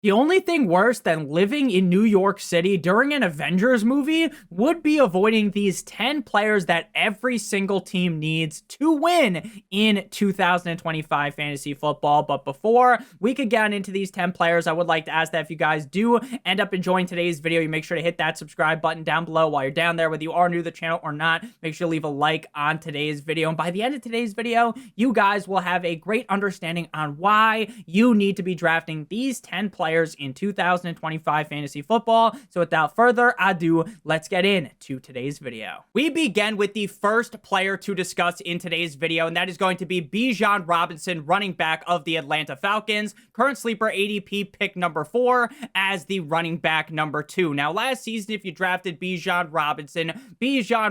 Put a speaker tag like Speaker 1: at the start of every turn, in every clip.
Speaker 1: The only thing worse than living in New York City during an Avengers movie would be avoiding these 10 players that every single team needs to win in 2025 fantasy football. But before we could get into these 10 players, I would like to ask that if you guys do end up enjoying today's video, you make sure to hit that subscribe button down below while you're down there. Whether you are new to the channel or not, make sure to leave a like on today's video. And by the end of today's video, you guys will have a great understanding on why you need to be drafting these 10 players in 2025 fantasy football. So without further ado, let's get into today's video. We begin with the first player to discuss in today's video, and that is going to be Bijan Robinson, running back of the Atlanta Falcons, current sleeper ADP pick number 4 as the running back number 2. Now, last season, if you drafted Bijan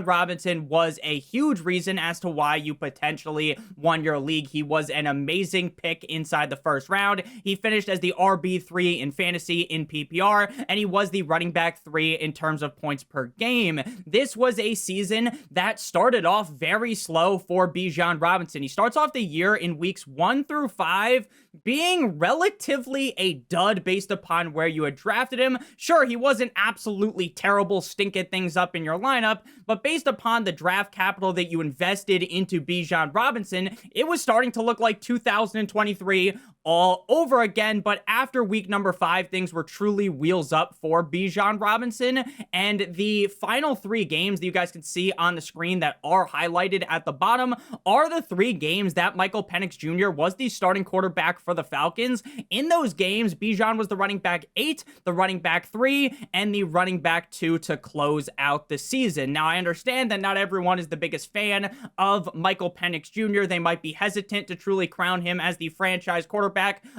Speaker 1: Robinson was a huge reason as to why you potentially won your league. He was an amazing pick inside the first round. He finished as the RB3 in fantasy in PPR, and he was the running back 3 in terms of points per game. This was a season that started off very slow for Bijan Robinson. He starts off the year in weeks 1 through 5 being relatively a dud based upon where you had drafted him. Sure, he wasn't absolutely terrible, stinking things up in your lineup, but based upon the draft capital that you invested into Bijan Robinson, it was starting to look like 2023 all over again. But after week number 5, things were truly wheels up for Bijan Robinson, and the final 3 games that you guys can see on the screen that are highlighted at the bottom are the 3 games that Michael Penix Jr. was the starting quarterback for the Falcons. In those games, Bijan was the running back 8, the running back 3, and the running back 2 to close out the season. Now, I understand that not everyone is the biggest fan of Michael Penix Jr. They might be hesitant to truly crown him as the franchise quarterback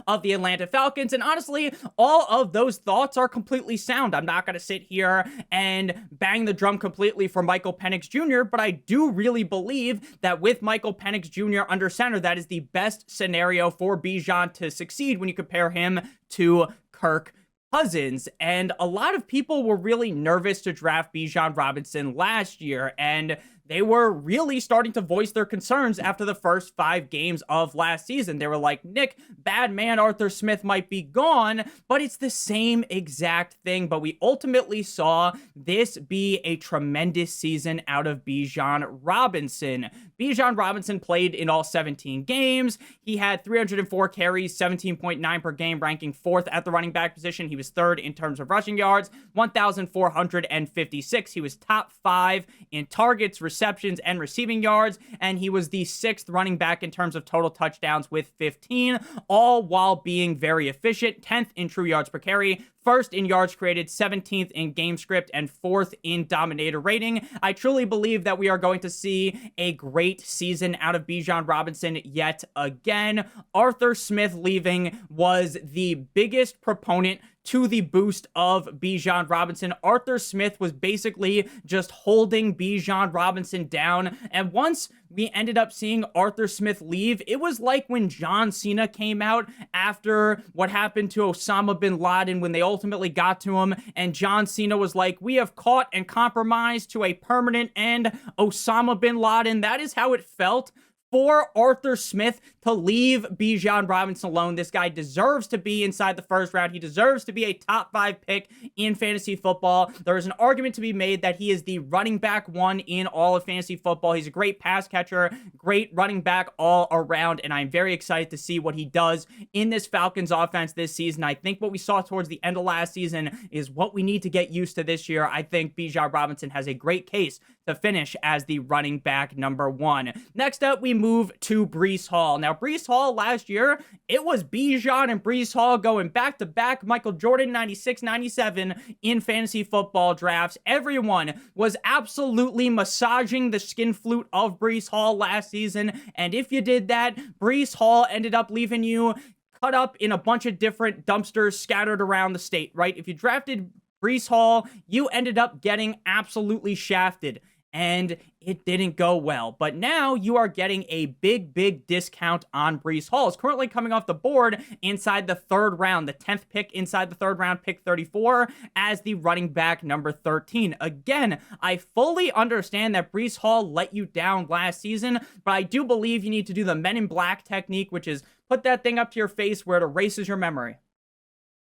Speaker 1: of the Atlanta Falcons, and honestly, all of those thoughts are completely sound. I'm not going to sit here and bang the drum completely for Michael Penix Jr., but I do really believe that with Michael Penix Jr. under center, that is the best scenario for Bijan to succeed when you compare him to Kirk Cousins. And a lot of people were really nervous to draft Bijan Robinson last year, and they were really starting to voice their concerns after the first 5 games of last season. They were like, Nick, bad man Arthur Smith might be gone, but it's the same exact thing. But we ultimately saw this be a tremendous season out of Bijan Robinson. Bijan Robinson played in all 17 games. He had 304 carries, 17.9 per game, ranking 4th at the running back position. He was 3rd in terms of rushing yards, 1,456. He was top 5 in targets, receptions, and receiving yards, and he was the 6th running back in terms of total touchdowns with 15, all while being very efficient, 10th in true yards per carry, 1st in yards created, 17th in game script, and 4th in dominator rating. I truly believe that we are going to see a great season out of Bijan Robinson yet again. Arthur Smith leaving was the biggest proponent to the boost of Bijan Robinson. Arthur Smith was basically just holding Bijan Robinson down, and once we ended up seeing Arthur Smith leave, it was like when John Cena came out after what happened to Osama bin Laden when they ultimately got to him, and John Cena was like, we have caught and compromised to a permanent end Osama bin Laden. That is how it felt for Arthur Smith to leave Bijan Robinson alone. This guy deserves to be inside the first round. He deserves to be a top 5 pick in fantasy football. There is an argument to be made that he is the running back 1 in all of fantasy football. He's a great pass catcher, great running back all around, and I'm very excited to see what he does in this Falcons offense this season. I think what we saw towards the end of last season is what we need to get used to this year. I think Bijan Robinson has a great case to finish as the running back number 1. Next up, we move to Breece Hall. Now, Breece Hall last year, it was Bijan and Breece Hall going back-to-back Michael Jordan 96-97 in fantasy football drafts. Everyone was absolutely massaging the skin flute of Breece Hall last season, and if you did that, Breece Hall ended up leaving you cut up in a bunch of different dumpsters scattered around the state, right? If you drafted Breece Hall, you ended up getting absolutely shafted, and it didn't go well. But now you are getting a big discount on Breece Hall. It's currently coming off the board inside the 3rd round, the 10th pick inside the 3rd round, pick 34, as the running back number 13. Again, I fully understand that Breece Hall let you down last season, but I do believe you need to do the Men in Black technique, which is put that thing up to your face where it erases your memory.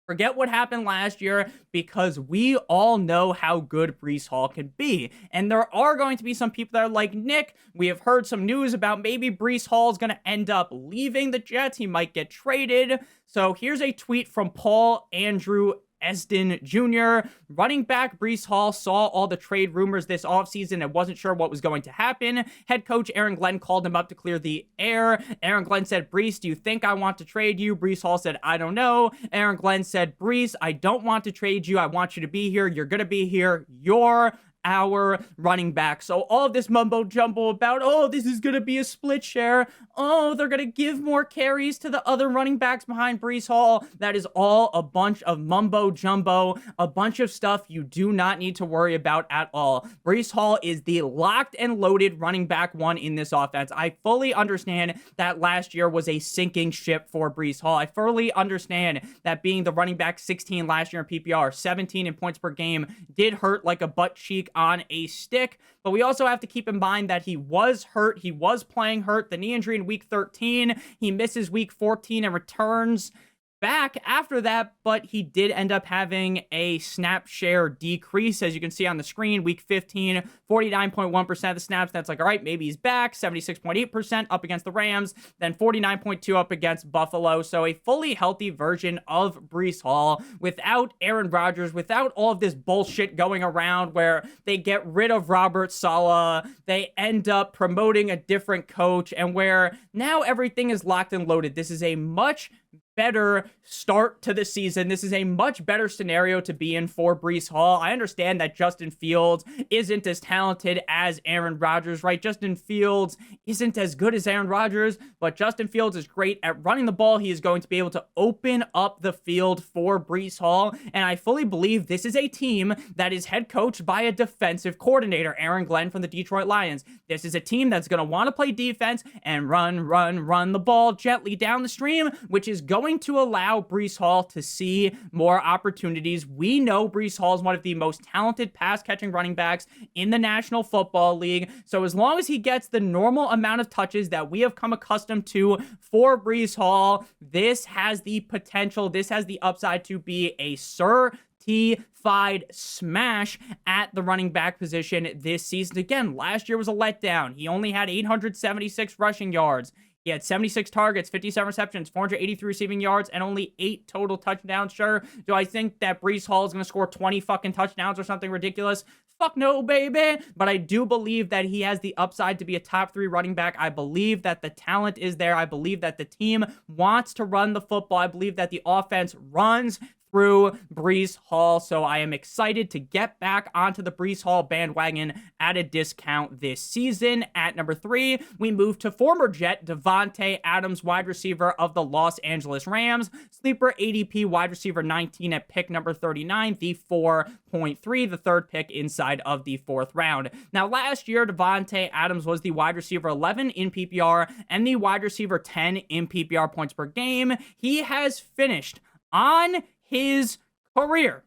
Speaker 1: Forget what happened last year, because we all know how good Breece Hall can be. And there are going to be some people that are like, Nick, we have heard some news about maybe Breece Hall is going to end up leaving the Jets. He might get traded. So here's a tweet from Paul Andrew Esden Jr. Running back Breece Hall saw all the trade rumors this offseason and wasn't sure what was going to happen. Head coach Aaron Glenn called him up to clear the air. Aaron Glenn said, Breece, do you think I want to trade you? Breece Hall said, I don't know. Aaron Glenn said, Breece, I don't want to trade you. I want you to be here. You're going to be here. You're our running back. So all of this mumbo jumbo about, oh, this is going to be a split share. Oh, they're going to give more carries to the other running backs behind Breece Hall. That is all a bunch of mumbo jumbo, a bunch of stuff you do not need to worry about at all. Breece Hall is the locked and loaded running back one in this offense. I fully understand that last year was a sinking ship for Breece Hall. I fully understand that being the running back 16 last year in PPR, 17 in points per game, did hurt like a butt cheek on a stick, but we also have to keep in mind that he was hurt. He was playing hurt. The knee injury in week 13, he misses week 14 and returns back after that, but he did end up having a snap share decrease, as you can see on the screen. Week 15, 49.1% of the snaps. That's like, all right, maybe he's back. 76.8% up against the Rams, then 49.2% up against Buffalo. So a fully healthy version of Breece Hall without Aaron Rodgers, without all of this bullshit going around where they get rid of Robert Saleh, they end up promoting a different coach, and where now everything is locked and loaded. This is a much better start to the season. This is a much better scenario to be in for Breece Hall. I understand that Justin Fields isn't as talented as Aaron Rodgers, right? Justin Fields isn't as good as Aaron Rodgers, but Justin Fields is great at running the ball. He is going to be able to open up the field for Breece Hall, and I fully believe this is a team that is head coached by a defensive coordinator, Aaron Glenn from the Detroit Lions. This is a team that's going to want to play defense and run the ball gently down the stream, which is going to allow Breece Hall to see more opportunities. We know Breece Hall is one of the most talented pass-catching running backs in the National Football League. So as long as he gets the normal amount of touches that we have come accustomed to for Breece Hall, this has the potential, this has the upside to be a certified smash at the running back position this season. Again, last year was a letdown. He only had 876 rushing yards. He had 76 targets, 57 receptions, 483 receiving yards, and only 8 total touchdowns. Sure, do I think that Breece Hall is going to score 20 fucking touchdowns or something ridiculous? Fuck no, baby. But I do believe that he has the upside to be a top 3 running back. I believe that the talent is there. I believe that the team wants to run the football. I believe that the offense runs through Breece Hall. So I am excited to get back onto the Breece Hall bandwagon at a discount this season. At number 3, we move to former Jet Davante Adams, wide receiver of the Los Angeles Rams. Sleeper ADP wide receiver 19 at pick number 39, the 4.3, the third pick inside of the 4th round. Now, last year, Davante Adams was the wide receiver 11 in PPR and the wide receiver 10 in PPR points per game. He has finished on his career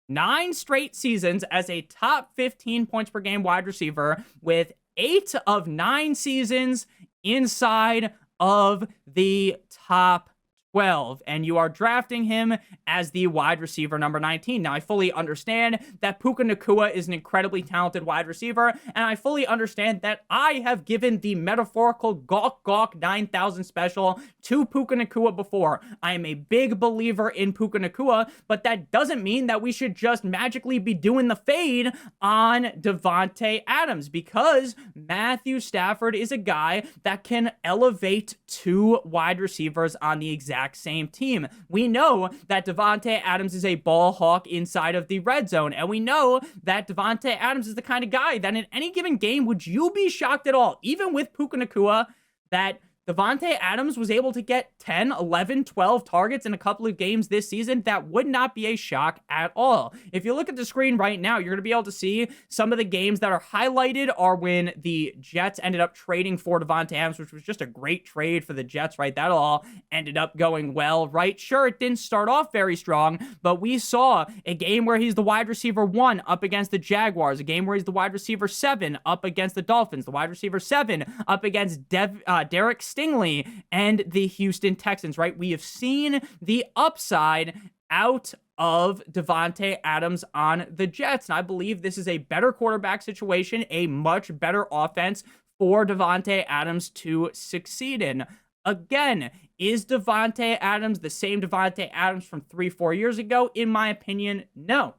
Speaker 1: 9 straight seasons as a top 15 points per game wide receiver, with 8 of 9 seasons inside of the top 12, and you are drafting him as the wide receiver number 19. Now, I fully understand that Puka Nacua is an incredibly talented wide receiver, and I fully understand that I have given the metaphorical gawk 9,000 special to Puka Nacua before. I am a big believer in Puka Nacua, but that doesn't mean that we should just magically be doing the fade on Davante Adams, because Matthew Stafford is a guy that can elevate 2 wide receivers on the exact same team. We know that Davante Adams is a ball hawk inside of the red zone, and we know that Davante Adams is the kind of guy that in any given game, would you be shocked at all, even with Puka Nacua, that Davante Adams was able to get 10, 11, 12 targets in a couple of games this season? That would not be a shock at all. If you look at the screen right now, you're going to be able to see some of the games that are highlighted are when the Jets ended up trading for Davante Adams, which was just a great trade for the Jets, right? That all ended up going well, right? Sure, it didn't start off very strong, but we saw a game where he's the wide receiver 1 up against the Jaguars, a game where he's the wide receiver 7 up against the Dolphins, the wide receiver 7 up against Derek Stingley and the Houston Texans, right? We have seen the upside out of Davante Adams on the Jets. And I believe this is a better quarterback situation, a much better offense for Davante Adams to succeed in. Again, is Davante Adams the same Davante Adams from 3-4 years ago? In my opinion, no.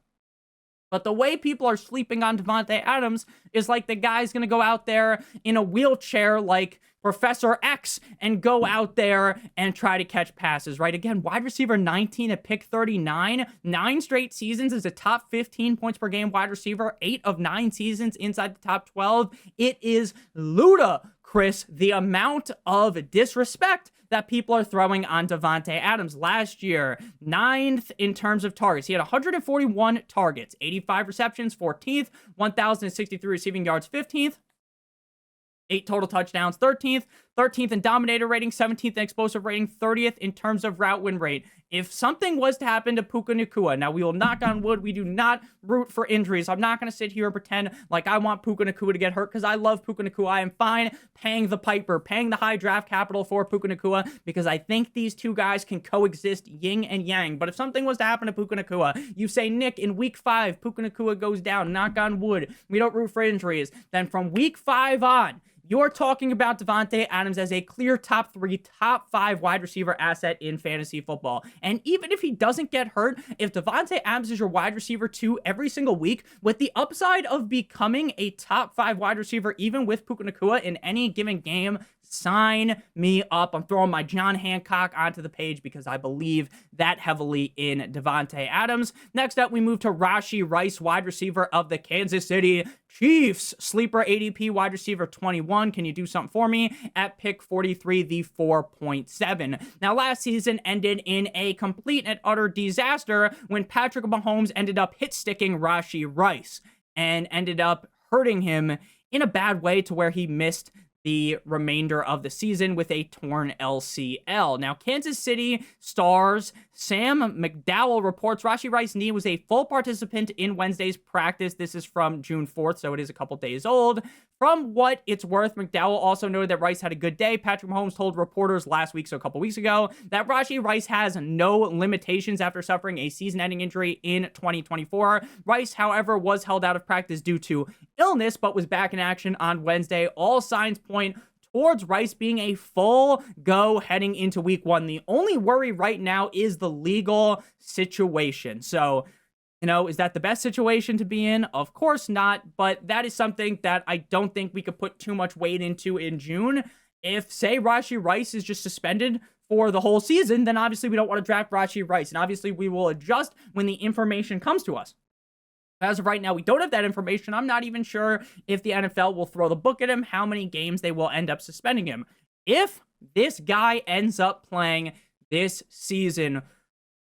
Speaker 1: But the way people are sleeping on Davante Adams is like the guy's going to go out there in a wheelchair like Professor X and go out there and try to catch passes, right? Again, wide receiver 19 at pick 39, 9 straight seasons as a top 15 points per game wide receiver, 8 of 9 seasons inside the top 12. It is ludicrous the amount of disrespect that people are throwing on Davante Adams. Last year, 9th in terms of targets. He had 141 targets, 85 receptions, 14th, 1,063 receiving yards, 15th, 8 total touchdowns, 13th in dominator rating, 17th in explosive rating, 30th in terms of route win rate. If something was to happen to Puka Nacua, now we will knock on wood, we do not root for injuries. I'm not going to sit here and pretend like I want Puka Nacua to get hurt because I love Puka Nacua. I am fine paying the piper, paying the high draft capital for Puka Nacua because I think these two guys can coexist yin and yang. But if something was to happen to Puka Nacua, you say, Nick, in week 5, Puka Nacua goes down, knock on wood, we don't root for injuries. Then from week 5 on, you're talking about Davante Adams as a clear top 3, top 5 wide receiver asset in fantasy football. And even if he doesn't get hurt, if Davante Adams is your wide receiver 2 every single week, with the upside of becoming a top 5 wide receiver, even with Puka Nacua in any given game, sign me up. I'm throwing my John Hancock onto the page because I believe that heavily in Davante Adams. Next up, we move to Rashee Rice, wide receiver of the Kansas City Chiefs. Sleeper ADP wide receiver 21. Can you do something for me? At pick 43, the 4.7. Now, last season ended in a complete and utter disaster when Patrick Mahomes ended up hit-sticking Rashee Rice and ended up hurting him in a bad way to where he missed the remainder of the season with a torn LCL. Now, Kansas City Stars Sam McDowell reports Rashee Rice's knee was a full participant in Wednesday's practice. This is from June 4th, so it is a couple days old. From what it's worth, McDowell also noted that Rice had a good day. Patrick Mahomes told reporters last week, so a couple weeks ago, that Rashee Rice has no limitations after suffering a season-ending injury in 2024. Rice, however, was held out of practice due to illness, but was back in action on Wednesday. All signs point towards Rice being a full go heading into week 1. The only worry right now is the legal situation. So, is that the best situation to be in? Of course not, but that is something that I don't think we could put too much weight into in June. If, say, Rashee Rice is just suspended for the whole season, then obviously we don't want to draft Rashee Rice, and obviously we will adjust when the information comes to us. As of right now, we don't have that information. I'm not even sure if the NFL will throw the book at him, how many games they will end up suspending him. If this guy ends up playing this season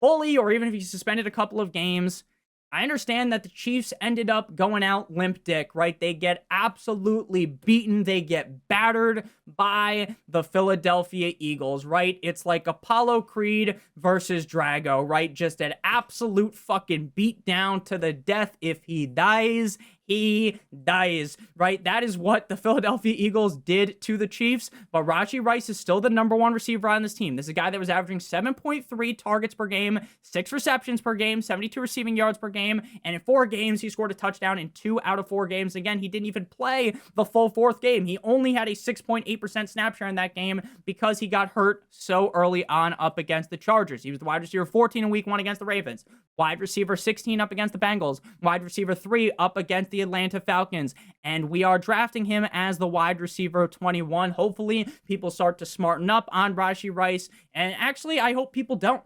Speaker 1: fully, or even if he's suspended a couple of games, I understand that the Chiefs ended up going out limp dick, right? They get absolutely beaten. They get battered by the Philadelphia Eagles, right? It's like Apollo Creed versus Drago, right? Just an absolute fucking beat down to the death. If he dies, he dies, right? That is what the Philadelphia Eagles did to the Chiefs, but Rashee Rice is still the number 1 receiver on this team. This is a guy that was averaging 7.3 targets per game, 6 receptions per game, 72 receiving yards per game, and in 4 games, he scored a touchdown in 2 out of 4 games. Again, he didn't even play the full 4th game. He only had a 6.8% snap share in that game because he got hurt so early on up against the Chargers. He was the wide receiver 14 in week 1 against the Ravens, wide receiver 16 up against the Bengals, wide receiver 3 up against the Atlanta Falcons, and we are drafting him as the wide receiver 21. Hopefully, people start to smarten up on Rashee Rice, and actually, I hope people don't.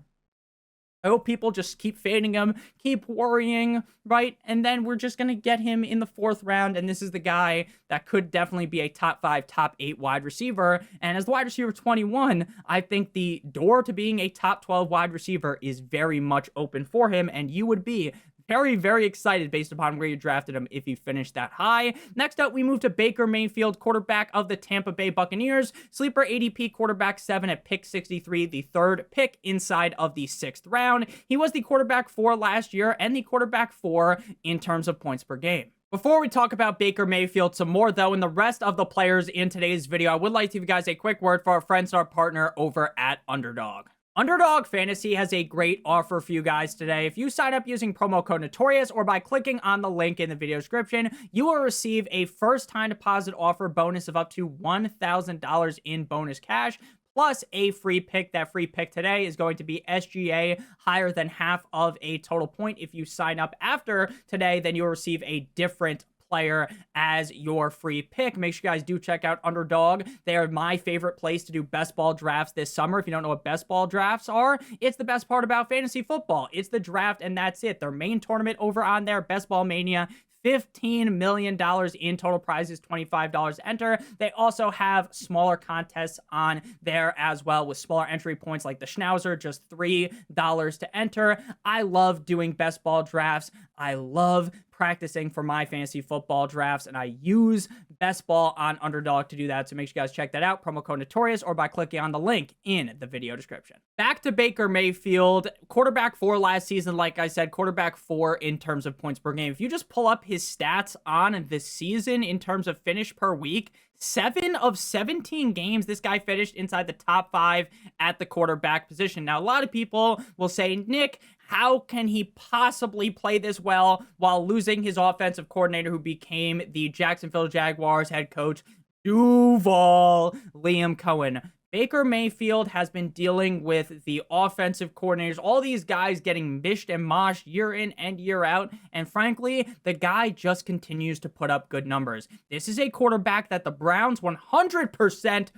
Speaker 1: I hope people just keep fading him, keep worrying, right? And then we're just going to get him in the 4th round, and this is the guy that could definitely be a top 5, top 8 wide receiver. And as the wide receiver 21, I think the door to being a top 12 wide receiver is very much open for him, and you would be very, very excited based upon where you drafted him if he finished that high. Next up, we move to Baker Mayfield, quarterback of the Tampa Bay Buccaneers. Sleeper ADP quarterback 7 at pick 63, the 3rd pick inside of the 6th round. He was the quarterback 4 last year and the quarterback 4 in terms of points per game. Before we talk about Baker Mayfield some more, though, and the rest of the players in today's video, I would like to give you guys a quick word for our friends and our partner over at Underdog. Underdog Fantasy has a great offer for you guys today. If you sign up using promo code Notorious or by clicking on the link in the video description, you will receive a first-time deposit offer bonus of up to $1,000 in bonus cash, plus a free pick. That free pick today is going to be SGA higher than half of a total point. If you sign up after today, then you'll receive a different player as your free pick. Make sure you guys do check out Underdog. They are my favorite place to do best ball drafts this summer. If you don't know what best ball drafts are, it's the best part about fantasy football. It's the draft and that's it. Their main tournament over on there, Best Ball Mania, $15 million in total prizes, $25 to enter. They also have smaller contests on there as well with smaller entry points like the Schnauzer, just $3 to enter. I love doing best ball drafts. I love practicing for my fantasy football drafts, and I use Best Ball on Underdog to do that. So make sure you guys check that out. Promo code Notorious or by clicking on the link in the video description. Back to Baker Mayfield, quarterback 4 last season. Like I said, quarterback 4 in terms of points per game. If you just pull up his stats on this season in terms of finish per week, 7 of 17 games, this guy finished inside the top 5 at the quarterback position. Now, a lot of people will say, Nick, how can he possibly play this well while losing his offensive coordinator who became the Jacksonville Jaguars head coach, Duval Liam Cohen? Baker Mayfield has been dealing with the offensive coordinators, all these guys getting mished and moshed year in and year out, and frankly, the guy just continues to put up good numbers. This is a quarterback that the Browns 100%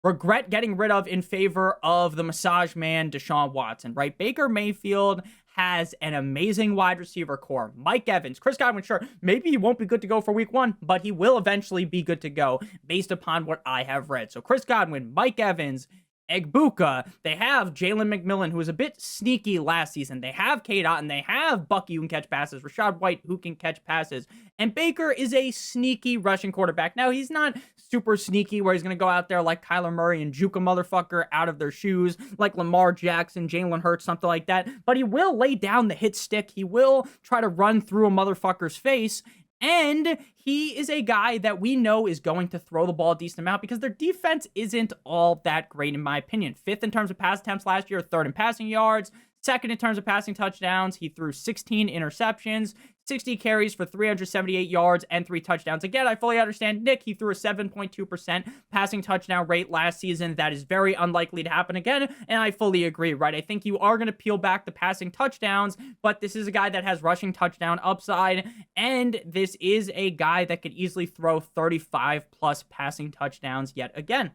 Speaker 1: regret getting rid of in favor of the massage man, Deshaun Watson, right? Baker Mayfield has an amazing wide receiver core. Mike Evans, Chris Godwin, sure, maybe he won't be good to go for week 1, but he will eventually be good to go based upon what I have read. So Chris Godwin, Mike Evans, Egbuka, they have Jalen McMillan, who was a bit sneaky last season. They have Cade Otton, they have Bucky who can catch passes, Rachaad White who can catch passes, and Baker is a sneaky rushing quarterback. Now, he's not super sneaky where he's going to go out there like Kyler Murray and juke a motherfucker out of their shoes, like Lamar Jackson, Jalen Hurts, something like that, but he will lay down the hit stick. He will try to run through a motherfucker's face, and he is a guy that we know is going to throw the ball a decent amount because their defense isn't all that great, in my opinion. 5th in terms of pass attempts last year, 3rd in passing yards, 2nd in terms of passing touchdowns. He threw 16 interceptions, 60 carries for 378 yards and 3 touchdowns. Again, I fully understand, Nick, he threw a 7.2% passing touchdown rate last season. That is very unlikely to happen again, and I fully agree, right? I think you are going to peel back the passing touchdowns, but this is a guy that has rushing touchdown upside, and this is a guy that could easily throw 35-plus passing touchdowns yet again.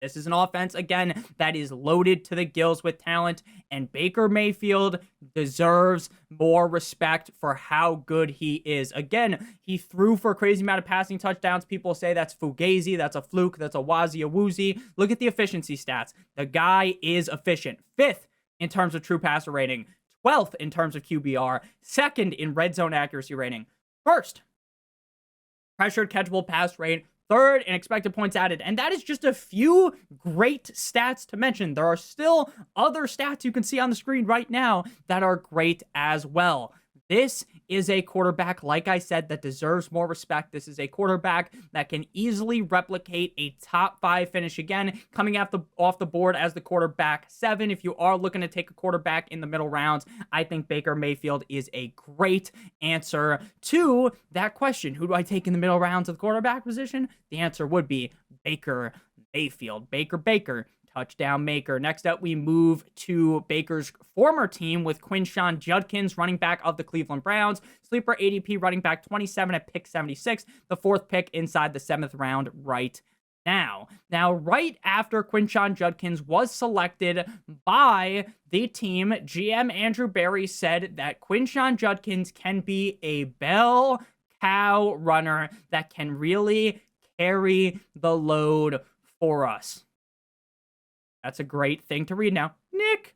Speaker 1: This is an offense, again, that is loaded to the gills with talent, and Baker Mayfield deserves more respect for how good he is. Again, he threw for a crazy amount of passing touchdowns. People say that's fugazi, that's a fluke, that's a woozy. Look at the efficiency stats. The guy is efficient. 5th in terms of true passer rating, 12th in terms of QBR, 2nd in red zone accuracy rating, 1st pressured catchable pass rate, 3rd in expected points added. And that is just a few great stats to mention. There are still other stats you can see on the screen right now that are great as well. This is a quarterback, like I said, that deserves more respect. This is a quarterback that can easily replicate a top 5 finish again, coming off the board as the quarterback 7. If you are looking to take a quarterback in the middle rounds, I think Baker Mayfield is a great answer to that question. Who do I take in the middle rounds of the quarterback position? The answer would be Baker Mayfield. Baker, touchdown maker. Next up, we move to Baker's former team with Quinshon Judkins, running back of the Cleveland Browns. Sleeper ADP running back 27 at pick 76, the 4th pick inside the 7th round right now. Now, right after Quinshon Judkins was selected by the team, GM Andrew Berry said that Quinshon Judkins can be a bell cow runner that can really carry the load for us. That's a great thing to read now. Nick,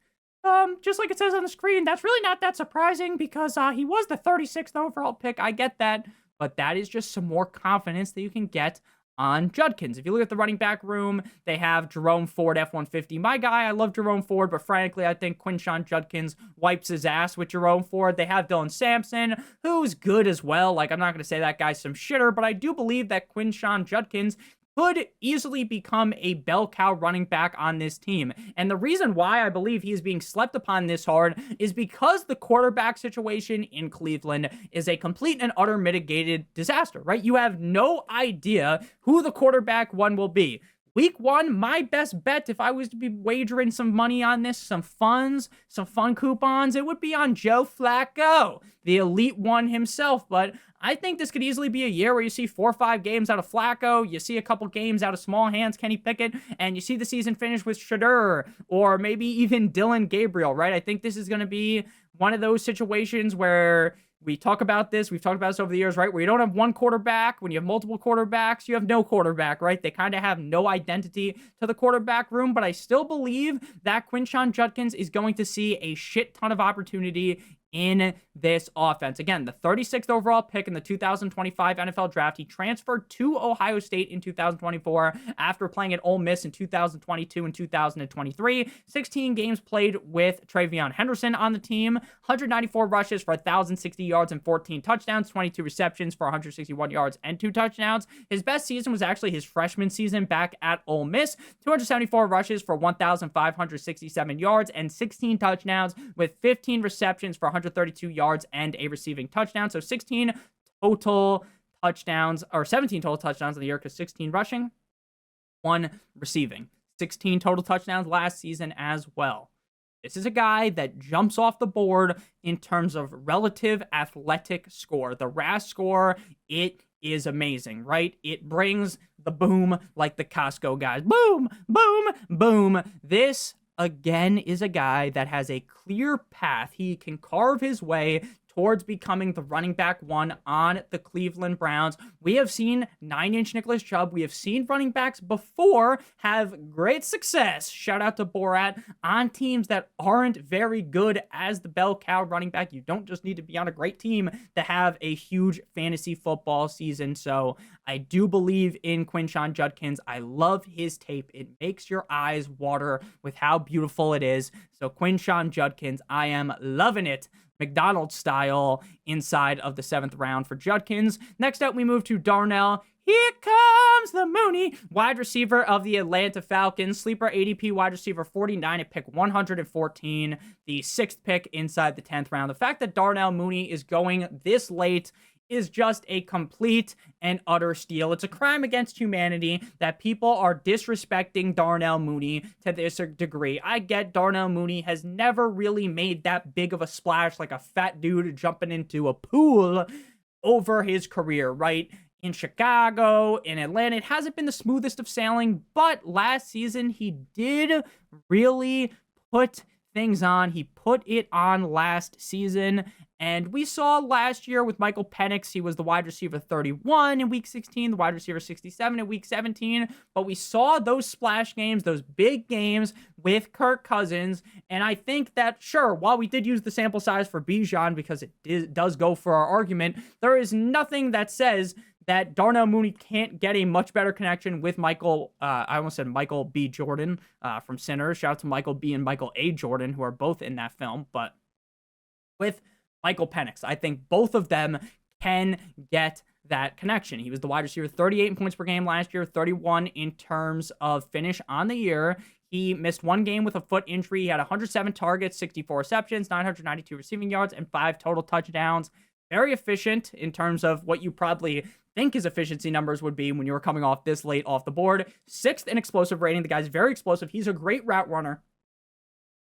Speaker 1: just like it says on the screen, that's really not that surprising because he was the 36th overall pick. I get that, but that is just some more confidence that you can get on Judkins. If you look at the running back room, they have Jerome Ford, F-150. My guy, I love Jerome Ford, but frankly, I think Quinshon Judkins wipes his ass with Jerome Ford. They have Dylan Sampson, who's good as well. Like, I'm not going to say that guy's some shitter, but I do believe that Quinshon Judkins could easily become a bell cow running back on this team. And the reason why I believe he is being slept upon this hard is because the quarterback situation in Cleveland is a complete and utter mitigated disaster, right? You have no idea who the quarterback one will be. Week 1, my best bet, if I was to be wagering some money on this, some funds, some fun coupons, it would be on Joe Flacco, the elite one himself. But I think this could easily be a year where you see 4 or 5 games out of Flacco, you see a couple games out of small hands Kenny Pickett, and you see the season finish with Shedeur or maybe even Dylan Gabriel, right? I think this is going to be one of those situations where we've talked about this over the years, right? Where you don't have one quarterback. When you have multiple quarterbacks, you have no quarterback, right? They kind of have no identity to the quarterback room, but I still believe that Quinshon Judkins is going to see a shit ton of opportunity in this offense. Again, the 36th overall pick in the 2025 NFL draft. He transferred to Ohio State in 2024 after playing at Ole Miss in 2022 and 2023. 16 games played with Travion Henderson on the team. 194 rushes for 1,060 yards and 14 touchdowns. 22 receptions for 161 yards and 2 touchdowns. His best season was actually his freshman season back at Ole Miss. 274 rushes for 1,567 yards and 16 touchdowns with 15 receptions for 132 yards and a receiving touchdown. So 16 total touchdowns, or 17 total touchdowns in the year, because 16 rushing, 1 receiving. 16 total touchdowns last season as well. This is a guy that jumps off the board in terms of relative athletic score. The RAS score, it is amazing, right? It brings the boom like the Costco guys. Boom, boom, boom. This again, is a guy that has a clear path. He can carve his way towards becoming the running back 1 on the Cleveland Browns. We have seen 9-inch Nicholas Chubb. We have seen running backs before have great success, shout out to Borat, on teams that aren't very good as the bell cow running back. You don't just need to be on a great team to have a huge fantasy football season. So I do believe in Quinshon Judkins. I love his tape. It makes your eyes water with how beautiful it is. So Quinshon Judkins, I am loving it. McDonald's style inside of the 7th round for Judkins. Next up, we move to Darnell. Here comes the Mooney, wide receiver of the Atlanta Falcons. Sleeper ADP wide receiver 49 at pick 114, the 6th pick inside the 10th round. The fact that Darnell Mooney is going this late is just a complete and utter steal. It's a crime against humanity that people are disrespecting Darnell Mooney to this degree. I get Darnell Mooney has never really made that big of a splash like a fat dude jumping into a pool over his career, right? In Chicago, in Atlanta, it hasn't been the smoothest of sailing, but last season he did really put things on. He put it on last season. And we saw last year with Michael Penix, he was the wide receiver 31 in week 16, the wide receiver 67 in week 17. But we saw those splash games, those big games with Kirk Cousins. And I think that, sure, while we did use the sample size for Bijan because it does go for our argument, there is nothing that says that Darnell Mooney can't get a much better connection with Michael, I almost said Michael B. Jordan from Sinners. Shout out to Michael B. and Michael A. Jordan, who are both in that film. But with Michael Penix, I think both of them can get that connection. He was the wide receiver 38 in points per game last year, 31 in terms of finish on the year. He missed 1 game with a foot injury. He had 107 targets, 64 receptions, 992 receiving yards, and 5 total touchdowns. Very efficient in terms of what you probably think his efficiency numbers would be when you were coming off this late off the board. 6th in explosive rating. The guy's very explosive. He's a great route runner.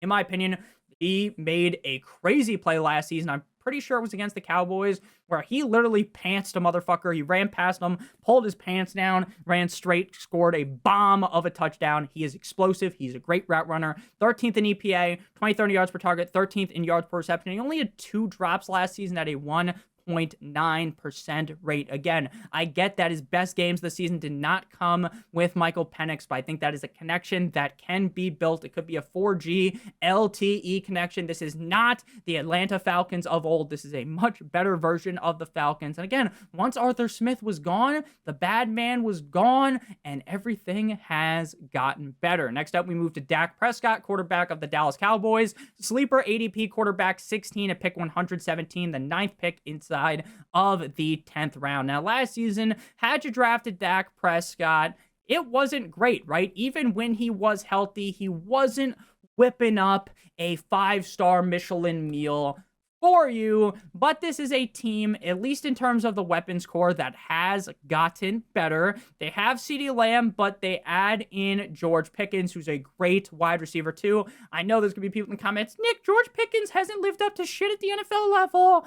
Speaker 1: In my opinion, he made a crazy play last season. I'm pretty sure it was against the Cowboys, where he literally pantsed a motherfucker. He ran past him, pulled his pants down, ran straight, scored a bomb of a touchdown. He is explosive. He's a great route runner. 13th in EPA, 23rd yards per target, 13th in yards per reception. He only had 2 drops last season at a 1.9% rate. Again, I get that his best games this season did not come with Michael Penix, but I think that is a connection that can be built. It could be a 4G LTE connection. This is not the Atlanta Falcons of old. This is a much better version of the Falcons. And again, once Arthur Smith was gone, the bad man was gone, and everything has gotten better. Next up, we move to Dak Prescott, quarterback of the Dallas Cowboys. Sleeper ADP quarterback 16 at pick 117, the 9th pick inside outside of the 10th round. Now, last season, had you drafted Dak Prescott, it wasn't great, right? Even when he was healthy, he wasn't whipping up a 5-star Michelin meal for you, but this is a team, at least in terms of the weapons core, that has gotten better. They have CeeDee Lamb, but they add in George Pickens, who's a great wide receiver too. I know there's gonna be people in the comments, Nick, George Pickens hasn't lived up to shit at the NFL level.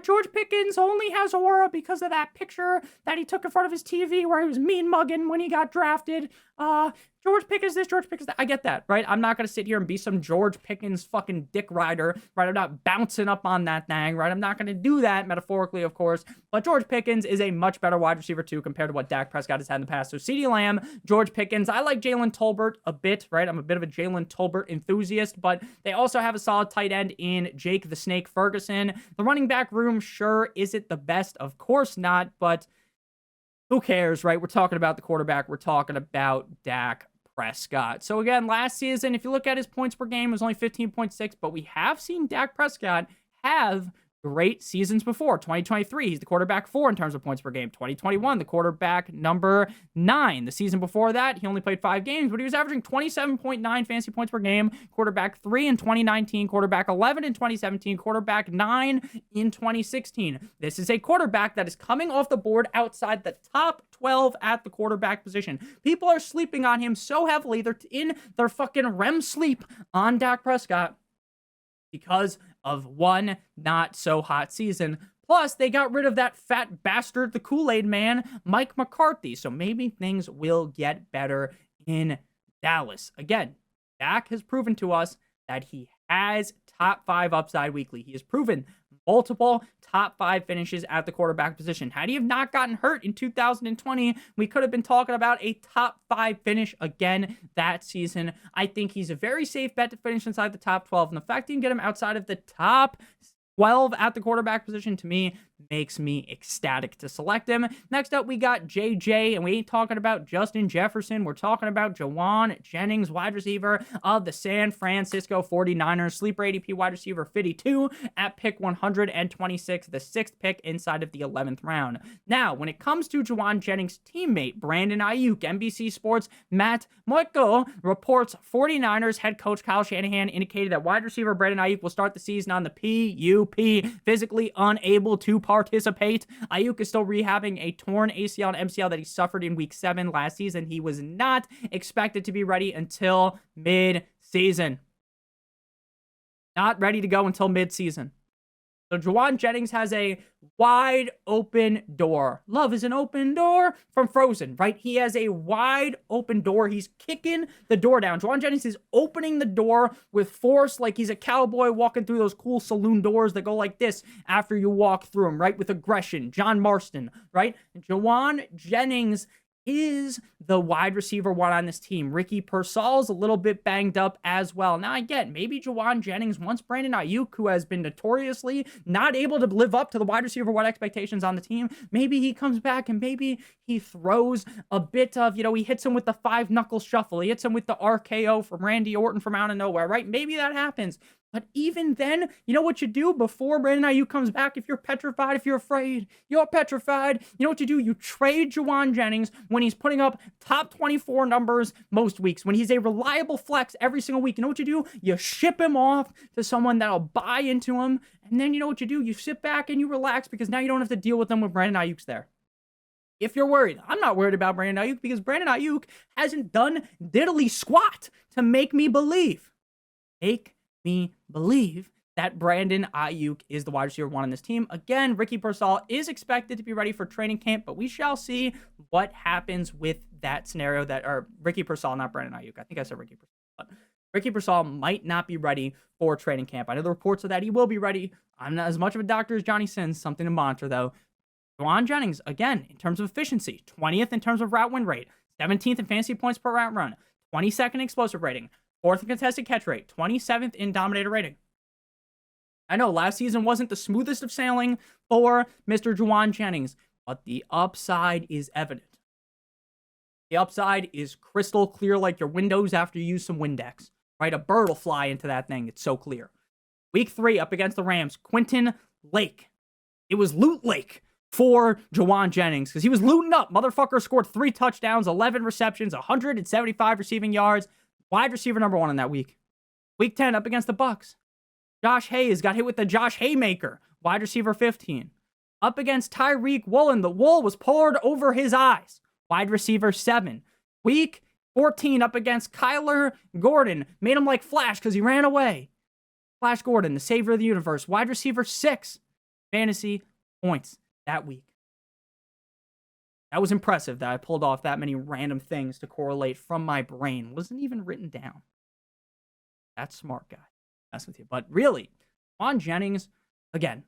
Speaker 1: George Pickens only has aura because of that picture that he took in front of his TV where he was mean mugging when he got drafted. George Pickens this, George Pickens that. I get that, right? I'm not going to sit here and be some George Pickens fucking dick rider, right? I'm not bouncing up on that thing, right? I'm not going to do that metaphorically, of course. But George Pickens is a much better wide receiver, too, compared to what Dak Prescott has had in the past. So CeeDee Lamb, George Pickens. I like Jalen Tolbert a bit, right? I'm a bit of a Jalen Tolbert enthusiast, but they also have a solid tight end in Jake the Snake Ferguson. The running back room, sure, is it the best? Of course not, but who cares, right? We're talking about the quarterback. We're talking about Dak Prescott. So again, last season, if you look at his points per game, it was only 15.6, but we have seen Dak Prescott have great seasons before. 2023, he's the quarterback 4 in terms of points per game. 2021, the quarterback number 9. The season before that, he only played 5 games, but he was averaging 27.9 fantasy points per game. Quarterback 3 in 2019, quarterback 11 in 2017, quarterback 9 in 2016. This is a quarterback that is coming off the board outside the top 12 at the quarterback position. People are sleeping on him so heavily, they're in their fucking REM sleep on Dak Prescott because of one not so hot season. Plus, they got rid of that fat bastard, the Kool-Aid man, Mike McCarthy. So maybe things will get better in Dallas. Again, Dak has proven to us that he has top 5 upside weekly. He has proven multiple top 5 finishes at the quarterback position. Had he have not gotten hurt in 2020, we could have been talking about a top 5 finish again that season. I think he's a very safe bet to finish inside the top 12, and the fact you can get him outside of the top 12 at the quarterback position, to me, makes me ecstatic to select him. Next up, we got JJ, and we ain't talking about Justin Jefferson. We're talking about Jauan Jennings, wide receiver of the San Francisco 49ers. Sleeper ADP wide receiver 52 at pick 126, the 6th pick inside of the 11th round. Now, when it comes to Jauan Jennings' teammate, Brandon Ayuk, NBC Sports' Matt Moiko reports 49ers head coach Kyle Shanahan indicated that wide receiver Brandon Ayuk will start the season on the PUP, physically unable to participate. Ayuk is still rehabbing a torn ACL and MCL that he suffered in week 7 last season. He was not expected to be ready until mid-season. Not ready to go until mid-season. So Jauan Jennings has a wide open door. Love is an open door from Frozen, right? He has a wide open door. He's kicking the door down. Jauan Jennings is opening the door with force like he's a cowboy walking through those cool saloon doors that go like this after you walk through them, right? With aggression. John Marston, right? Jauan Jennings is the wide receiver 1 on this team. Ricky Pearsall's a little bit banged up as well. Now, again, maybe Jauan Jennings wants Brandon Ayuk, who has been notoriously not able to live up to the wide receiver 1 expectations on the team. Maybe he comes back and maybe he throws a bit of, he hits him with the 5-knuckle shuffle. He hits him with the RKO from Randy Orton from out of nowhere, right? Maybe that happens. But even then, you know what you do before Brandon Ayuk comes back? If you're petrified, if you're afraid, you're petrified. You know what you do? You trade Jauan Jennings when he's putting up top 24 numbers most weeks, when he's a reliable flex every single week. You know what you do? You ship him off to someone that'll buy into him. And then you know what you do? You sit back and you relax because now you don't have to deal with them when Brandon Ayuk's there. If you're worried, I'm not worried about Brandon Ayuk because Brandon Ayuk hasn't done diddly squat to make me believe. Make me believe that Brandon Ayuk is the wide receiver 1 on this team. Again, Ricky Pearsall is expected to be ready for training camp, but we shall see what happens with that scenario or Ricky Pearsall, not Brandon Ayuk. I think I said Ricky Pearsall, but Ricky Pearsall might not be ready for training camp. I know the reports are that he will be ready. I'm not as much of a doctor as Johnny Sins, something to monitor though. Jauan Jennings, again, in terms of efficiency, 20th in terms of route win rate, 17th in fantasy points per route run, 22nd explosive rating, 4th in contested catch rate, 27th in dominator rating. I know last season wasn't the smoothest of sailing for Mr. Jauan Jennings, but the upside is evident. The upside is crystal clear like your windows after you use some Windex, right? A bird will fly into that thing. It's so clear. Week 3 up against the Rams, Quinton Lake. It was Loot Lake for Jauan Jennings because he was looting up. Motherfucker scored 3 touchdowns, 11 receptions, 175 receiving yards. Wide receiver number 1 in that week. Week 10 up against the Bucs. Josh Hayes got hit with the Josh Haymaker. Wide receiver 15. Up against Tyreek Woolen. The wool was poured over his eyes. Wide receiver 7. Week 14 up against Kyler Gordon. Made him like Flash because he ran away. Flash Gordon, the savior of the universe. Wide receiver 6. Fantasy points that week. That was impressive that I pulled off that many random things to correlate from my brain. Wasn't even written down. That's smart, guy. That's with you. But really, Jauan Jennings, again,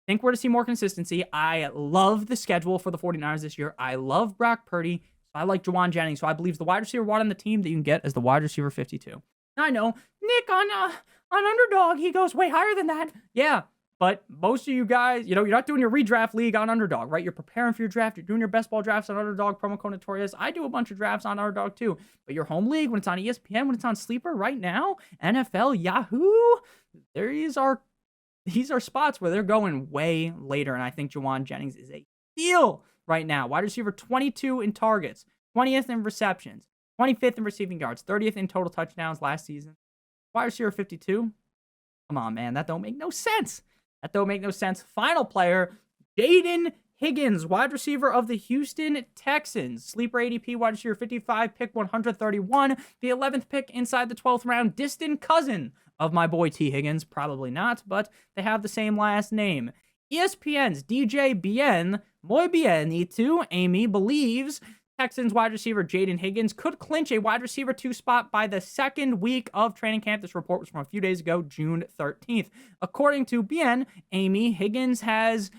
Speaker 1: think we're to see more consistency. I love the schedule for the 49ers this year. I love Brock Purdy. So I like Jauan Jennings. So I believe the wide receiver 1 on the team that you can get as the wide receiver 52. Now I know, Nick, on Underdog, he goes way higher than that. Yeah. But most of you guys, you're not doing your redraft league on Underdog, right? You're preparing for your draft. You're doing your best ball drafts on Underdog, promo code Notorious. I do a bunch of drafts on Underdog too. But your home league, when it's on ESPN, when it's on Sleeper right now, NFL, Yahoo, these are spots where they're going way later. And I think Jauan Jennings is a steal right now. Wide receiver 22 in targets, 20th in receptions, 25th in receiving yards, 30th in total touchdowns last season. Wide receiver 52. Come on, man. That don't make no sense. Final player, Jayden Higgins, wide receiver of the Houston Texans. Sleeper ADP, wide receiver 55, pick 131. The 11th pick inside the 12th round. Distant cousin of my boy T. Higgins. Probably not, but they have the same last name. ESPN's DJ Bien, muy bien, y tú, Amy, believes Texans wide receiver Jayden Higgins could clinch a wide receiver 2 spot by the 2nd week of training camp. This report was from a few days ago, June 13th. According to Bien, Amy, Higgins has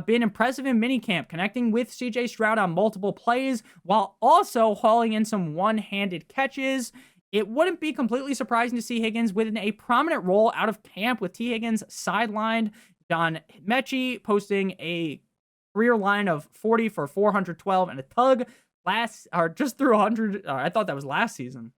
Speaker 1: been impressive in minicamp, connecting with CJ Stroud on multiple plays while also hauling in some one-handed catches. It wouldn't be completely surprising to see Higgins within a prominent role out of camp with T. Higgins sidelined. Don Mechie posting a career line of 40 for 412 and a tug. Just through 100, I thought that was last season.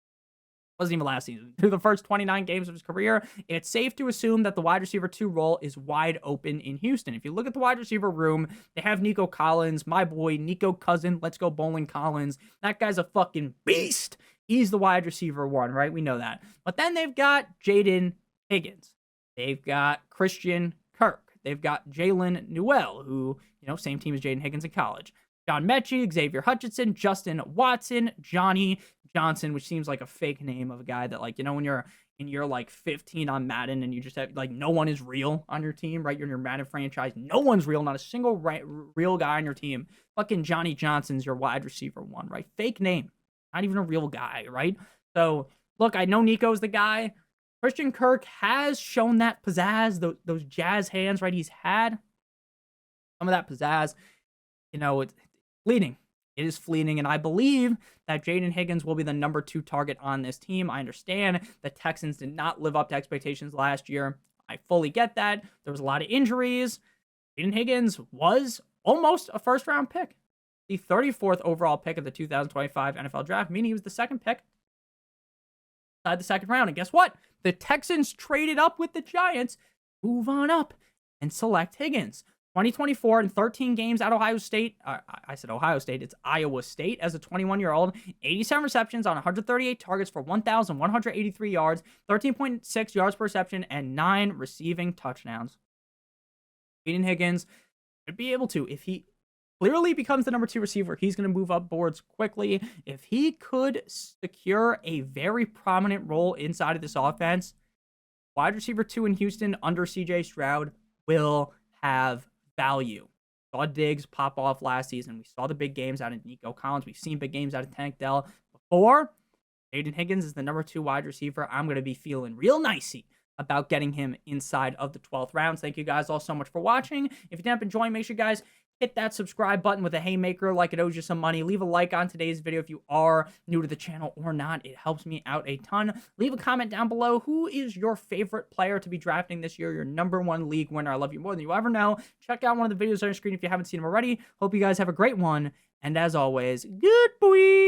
Speaker 1: Wasn't even last season. Through the first 29 games of his career, it's safe to assume that the wide receiver 2 role is wide open in Houston. If you look at the wide receiver room, they have Nico Collins, my boy, Nico Cousin, let's go Bowling Collins. That guy's a fucking beast. He's the wide receiver 1, right? We know that. But then they've got Jayden Higgins. They've got Christian Kirk. They've got Jalen Newell, who, same team as Jayden Higgins in college. John Mechie, Xavier Hutchinson, Justin Watson, Johnny Johnson, which seems like a fake name of a guy that, when you're in year 15 on Madden and you just have, no one is real on your team, right? You're in your Madden franchise. No one's real. Not a single real guy on your team. Fucking Johnny Johnson's your wide receiver 1, right? Fake name. Not even a real guy, right? So, look, I know Nico's the guy. Christian Kirk has shown that pizzazz, those jazz hands, right? He's had some of that pizzazz. It's fleeting. It is fleeting, and I believe that Jayden Higgins will be the number 2 target on this team. I understand the Texans did not live up to expectations last year. I fully get that. There was a lot of injuries. Jayden Higgins was almost a first-round pick. The 34th overall pick of the 2025 NFL Draft, meaning he was the 2nd pick inside the 2nd round. And guess what? The Texans traded up with the Giants, move on up, and select Higgins. 2024 in 13 games at Ohio State. I said Ohio State. It's Iowa State as a 21-year-old. 87 receptions on 138 targets for 1,183 yards, 13.6 yards per reception, and 9 receiving touchdowns. Jayden Higgins should be able to, if he clearly becomes the number 2 receiver, he's going to move up boards quickly. If he could secure a very prominent role inside of this offense, wide receiver 2 in Houston under CJ Stroud will have value. We saw Diggs pop off last season. We saw the big games out of Nico Collins. We've seen big games out of Tank Dell before. Jayden Higgins is the number 2 wide receiver. I'm going to be feeling real nicey about getting him inside of the 12th rounds. Thank you guys all so much for watching. If you didn't enjoy, make sure you guys hit that subscribe button with a haymaker like it owes you some money. Leave a like on today's video if you are new to the channel or not. It helps me out a ton. Leave a comment down below. Who is your favorite player to be drafting this year? Your number 1 league winner. I love you more than you ever know. Check out one of the videos on your screen if you haven't seen them already. Hope you guys have a great one. And as always, good boy.